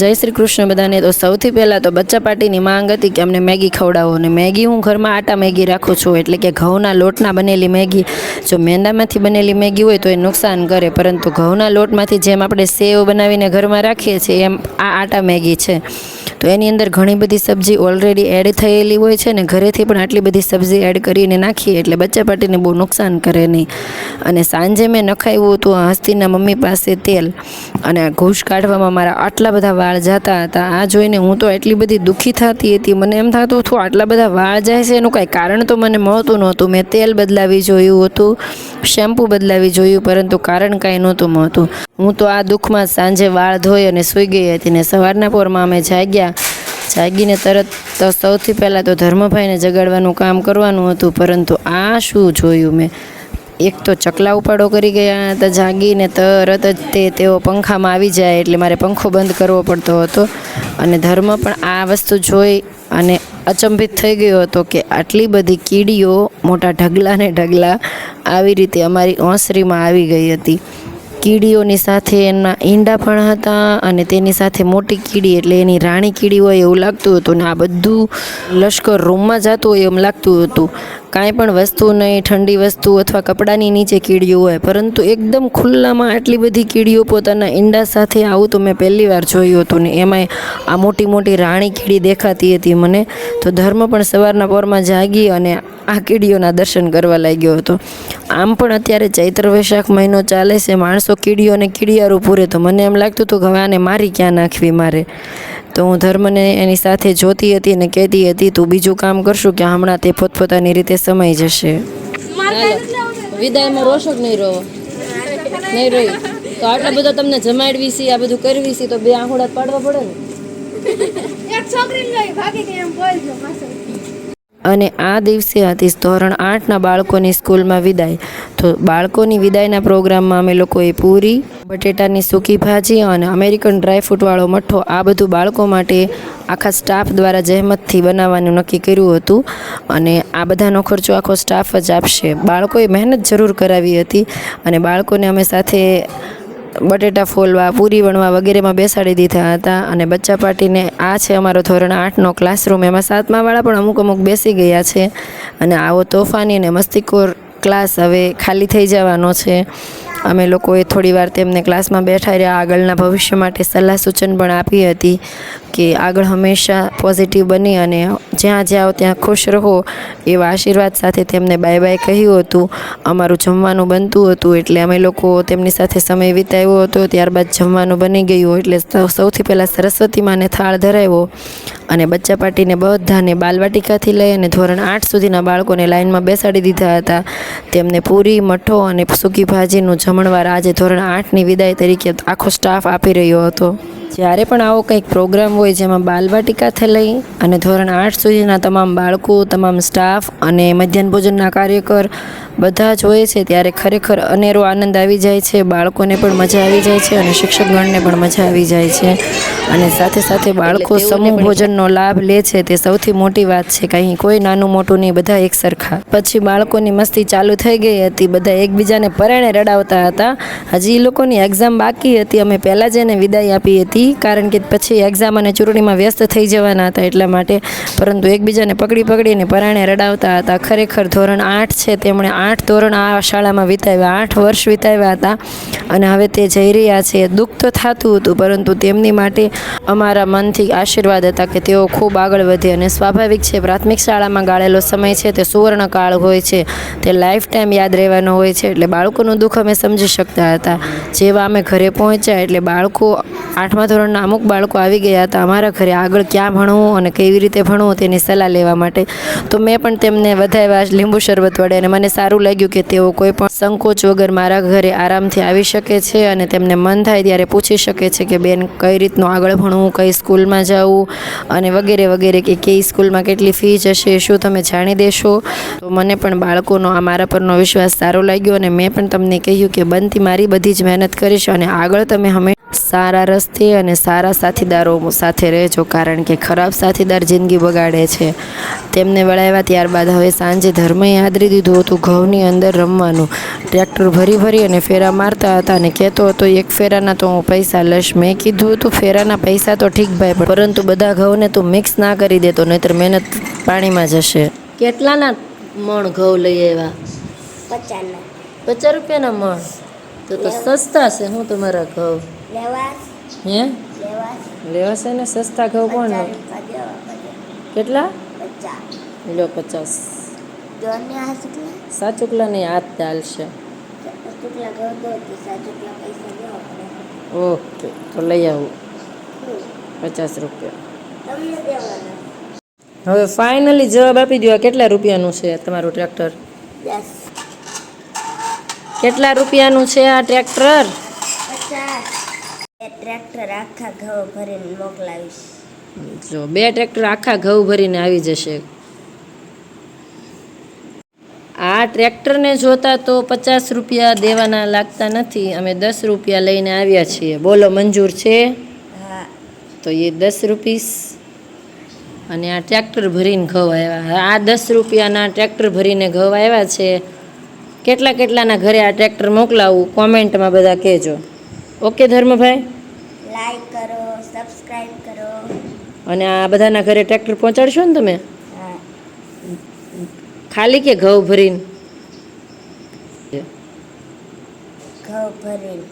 જય શ્રી કૃષ્ણ બધાને। તો સૌથી પહેલાં તો બચ્ચા પાર્ટીની માંગ હતી કે અમને મેગી ખવડાવો, અને મેગી હું ઘરમાં આટા મેગી રાખું છું, એટલે કે ઘઉંના લોટના બનેલી મેગી। જો મેંદામાંથી બનેલી મેગી હોય તો એ નુકસાન કરે, પરંતુ ઘઉંના લોટમાંથી જેમ આપણે સેવ બનાવીને ઘરમાં રાખીએ છીએ એમ આ આટા મેગી છે। તો એની અંદર ઘણી બધી સબ્જી ઓલરેડી એડ થયેલી હોય છે ને ઘરેથી પણ આટલી બધી સબ્જી એડ કરીને નાખીએ એટલે બચ્ચા પાર્ટીને બહુ નુકસાન કરે નહીં। અને સાંજે મેં નખાવ્યું હતું હસ્તીના મમ્મી પાસે તેલ, અને આ ઘૂસ કાઢવામાં મારા આટલા બધા વાળ જતા હતા। આ જોઈને હું તો એટલી બધી દુઃખી થતી હતી, મને એમ થતું હતું આટલા બધા વાળ જાય છે એનું કાંઈ કારણ તો મને મળતું નહોતું। મેં તેલ બદલાવી જોયું હતું, શેમ્પૂ બદલાવી જોયું, પરંતુ કારણ કાંઈ નહોતું મળતું। હું તો આ દુઃખમાં સાંજે વાળ ધોઈ અને સૂઈ ગઈ હતી, ને સવારના પોરમાં અમે જાગીને તરત તો સૌથી પહેલાં તો ધર્મભાઈને જગાડવાનું કામ કરવાનું હતું, પરંતુ આ શું જોયું મેં। એક તો ચકલા ઉપાડો કરી ગયા હતા જાગીને તરત જ તેઓ પંખામાં આવી જાય એટલે મારે પંખો બંધ કરવો પડતો હતો, અને ધર્મ પણ આ વસ્તુ જોઈ અને અચંભિત થઈ ગયો હતો કે આટલી બધી કીડીઓ મોટા ઢગલા ને ઢગલા આવી રીતે અમારી ઓસરીમાં આવી ગઈ હતી। કીડીઓની સાથે એના ઈંડા પણ હતા, અને તેની સાથે મોટી કીડી એટલે એની રાણી કીડી હોય એવું લાગતું હતું, ને આ બધું લશ્કર રૂમમાં જતું હોય એમ લાગતું હતું। કાંઈ પણ વસ્તુ નહીં, ઠંડી વસ્તુ અથવા કપડાની નીચે કીડીઓ હોય, પરંતુ એકદમ ખુલ્લામાં આટલી બધી કીડીઓ પોતાના ઈંડા સાથે આવું તો મેં પહેલી વાર જોયું હતું, ને એમાંય આ મોટી મોટી રાણી કીડી દેખાતી હતી મને। તો ધર્મ પણ સવારના પોરમાં જાગી અને આ કીડીઓના દર્શન કરવા લાગ્યો હતો। આમ પણ અત્યારે ચૈત્ર વૈશાખ મહિનો ચાલે છે, માણસો કીડીઓને કીડિયારું પૂરે, તો મને એમ લાગતું હતું કે હવે આને મારી ક્યાં નાખવી મારે। તો હું ધર્મને એની સાથે જોતી હતી અને કહેતી હતી તું બીજું કામ કરશું કે હમણાં તે પોતપોતાની રીતે સમય જશે। વિદાયમાં રોશો નહીં રોવો, નહીં રોઈ તો આટલા બધા તમને જમાડવી છે, આ બધું કરવી છે તો બે આંખોડા પાડવા પડે ને। અને આ દિવસે હતી ધોરણ 8ના બાળકોની સ્કૂલમાં વિદાય। તો બાળકોની વિદાયના પ્રોગ્રામમાં અમે લોકોએ પૂરી, બટેટાની સૂકી ભાજી અને અમેરિકન ડ્રાયફ્રૂટવાળો મઠ્ઠો આ બધું બાળકો માટે આખા સ્ટાફ દ્વારા જહેમતથી બનાવવાનું નક્કી કર્યું હતું, અને આ બધાનો ખર્ચો આખો સ્ટાફ જ આપશે। બાળકોએ મહેનત જરૂર કરાવી હતી, અને બાળકોને અમે સાથે બટેટા ફોલવા, પૂરી વણવા વગેરેમાં બેસાડી દીધા હતા। અને બચ્ચા પાર્ટીને આ છે અમારો ધોરણ 8નો ક્લાસરૂમ, એમાં 7માવાળા પણ અમુક બેસી ગયા છે, અને આવો તોફાની અને મસ્તીખોર ક્લાસ હવે ખાલી થઈ જવાનો છે। અમે લોકોએ થોડી વાર તેમને ક્લાસમાં બેઠા રહ્યા, આગળના ભવિષ્ય માટે સલાહ સૂચન પણ આપી હતી કે આગળ હંમેશા પોઝિટિવ બની અને જ્યાં જાઓ ત્યાં ખુશ રહો એવા આશીર્વાદ સાથે તેમને બાય બાય કહ્યું હતું। અમારું જમવાનું બનતું હતું એટલે અમે લોકો તેમની સાથે સમય વિતાવ્યો હતો। ત્યારબાદ જમવાનું બની ગયું એટલે સૌથી પહેલાં સરસ્વતી માને થાળ ધરાવ્યો, અને બચ્ચા પાર્ટીને બધાને બાલવાટિકાથી લઈ અને ધોરણ 8 સુધીના બાળકોને લાઇનમાં બેસાડી દીધા હતા। તેમને પૂરી, મઠ્ઠો અને સૂકી ભાજીનું જમણવાર આજે ધોરણ 8ની વિદાય તરીકે આખો સ્ટાફ આપી રહ્યો હતો। જ્યારે પણ આવો કંઈક પ્રોગ્રામ હોય જેમાં બાલવાટિકાથી લઈ અને ધોરણ 8 સુધીના તમામ બાળકો, તમામ સ્ટાફ અને મધ્યાહન ભોજનના કાર્યકર બધા જ હોય છે, ત્યારે ખરેખર અનેરો આનંદ આવી જાય છે। બાળકોને પણ મજા આવી જાય છે અને શિક્ષકગણને પણ મજા આવી જાય છે, અને સાથે સાથે બાળકો સમૂહ ભોજનનો લાભ લે છે તે સૌથી મોટી વાત છે। કંઈ કોઈ નાનું મોટું નહીં, બધા એક સરખા। પછી બાળકોની મસ્તી ચાલુ થઈ ગઈ હતી, બધા એકબીજાને પરાણે રડાવતા હતા। હજી એ લોકોની એક્ઝામ બાકી હતી, અમે પહેલાં જ એને વિદાય આપી હતી કારણ કે પછી એક્ઝામ અને ચૂંટણીમાં વ્યસ્ત થઈ જવાના હતા એટલા માટે, પરંતુ એકબીજાને પકડીને પરાણે રડાવતા હતા। ખરેખર ધોરણ 8 છે તેમણે 8 ધોરણ આ શાળામાં વિતાવ્યા, 8 વર્ષ વિતાવ્યા હતા, અને હવે તે જઈ રહ્યા છે। દુઃખ તો થતું હતું, પરંતુ તેમની માટે અમારા મનથી આશીર્વાદ હતા કે તેઓ ખૂબ આગળ વધે, અને સ્વાભાવિક છે પ્રાથમિક શાળામાં ગાળેલો સમય છે તે સુવર્ણકાળ હોય છે, તે લાઈફ ટાઈમ યાદ રહેવાનો હોય છે, એટલે બાળકોનું દુઃખ અમે સમજી શકતા હતા। જેવા અમે ઘરે પહોંચ્યા એટલે બાળકો 8મા ધોરણના અમુક બાળકો આવી ગયા હતા અમારા ઘરે આગળ ક્યાં ભણવું અને કેવી રીતે ભણવું તેની સલાહ લેવા માટે। તો મેં પણ તેમને વધાવ્યા લીંબુ શરબત વડે, અને મને સારું લાગ્યું કે તેઓ કોઈ પણ સંકોચ વગર મારા ઘરે આરામથી આવી શકે છે, અને તેમને મન થાય ત્યારે પૂછી શકે છે કે બેન કઈ રીતનું આગળ ભણવું, કઈ સ્કૂલમાં જવું અને વગેરે વગેરે, કે કઈ સ્કૂલમાં કેટલી ફી જશે, શું તમે જાણી દેશો। તો મને પણ બાળકોનો આ મારા પરનો વિશ્વાસ સારો લાગ્યો, અને મેં પણ તમને કહ્યું કે બનતી મારી બધી જ મહેનત કરીશ, અને આગળ તમે હંમેશા સારા રસ્તે અને સારા સાથીદારો સાથે રહેજો, કારણ કે ખરાબ સાથીદાર જિંદગી બગાડે છે. તેમને વળાવ્યા ત્યારબાદ હવે સાંજે ધર્મએ આદરી દીધું હતું ઘઉંની અંદર રમવાનું. ટ્રેક્ટર ભરી ભરી અને ફેરા મારતા હતા અને કહેતો હતો, એક ફેરાના તો હું પૈસા લઈશ. મેં કીધું હતું ફેરાના પૈસા તો ઠીક ભાઈ, પરંતુ બધા ઘઉંને તું મિક્સ ના કરી દેતો, નહીતર મહેનત પાણીમાં જશે. કેટલાના મણ ઘઉં લઈ આવ્યા? 50 રૂપિયાના મણ? તો સસ્તા છે હું તમારા ઘઉં? હે લેવા છે ને? સસ્તા ઘઉં કોણ લે? કેટલા? 50. સાચુકલા નહીં, હાથ ચાલશે. ઓકે, તો લઈ આવું 50 રૂપિયા. હવે ફાઇનલી જવાબ આપી દો, કેટલા રૂપિયાનું છે તમારું ટ્રેક્ટર? કેટલા રૂપિયાનું છે આ ટ્રેક્ટર? 50. ટ્રેક્ટર આખા ઘઉં ભરીને મોકલાવીશ. જો 2 ટ્રેક્ટર આખા ઘઉં ભરીને આવી જશે. આ ટ્રેક્ટરને જોતા તો 50 રૂપિયા દેવાના લાગતા નથી. અમે 10 રૂપિયા લઈને આવ્યા છીએ. બોલો, મંજૂર છે? હા. તો એ 10 રૂપીસ. અને આ ટ્રેક્ટર ભરીને ઘઉં આવ્યા. આ 10 રૂપિયાના ટ્રેક્ટર ભરીને ઘઉં આવ્યા છે. કેટલાના ઘરે આ ટ્રેક્ટર મોકલાવું કોમેન્ટમાં બધા કહેજો. ઓકે ધર્મભાઈ? લાઈક કરો, સબસ્ક્રાઇબ કરો. અને આ બધાના ઘરે ટ્રેક્ટર પહોંચાડશો ને તમે? હા. ખાલી કે ઘઉં ભરીને? ઘઉં ભરીને.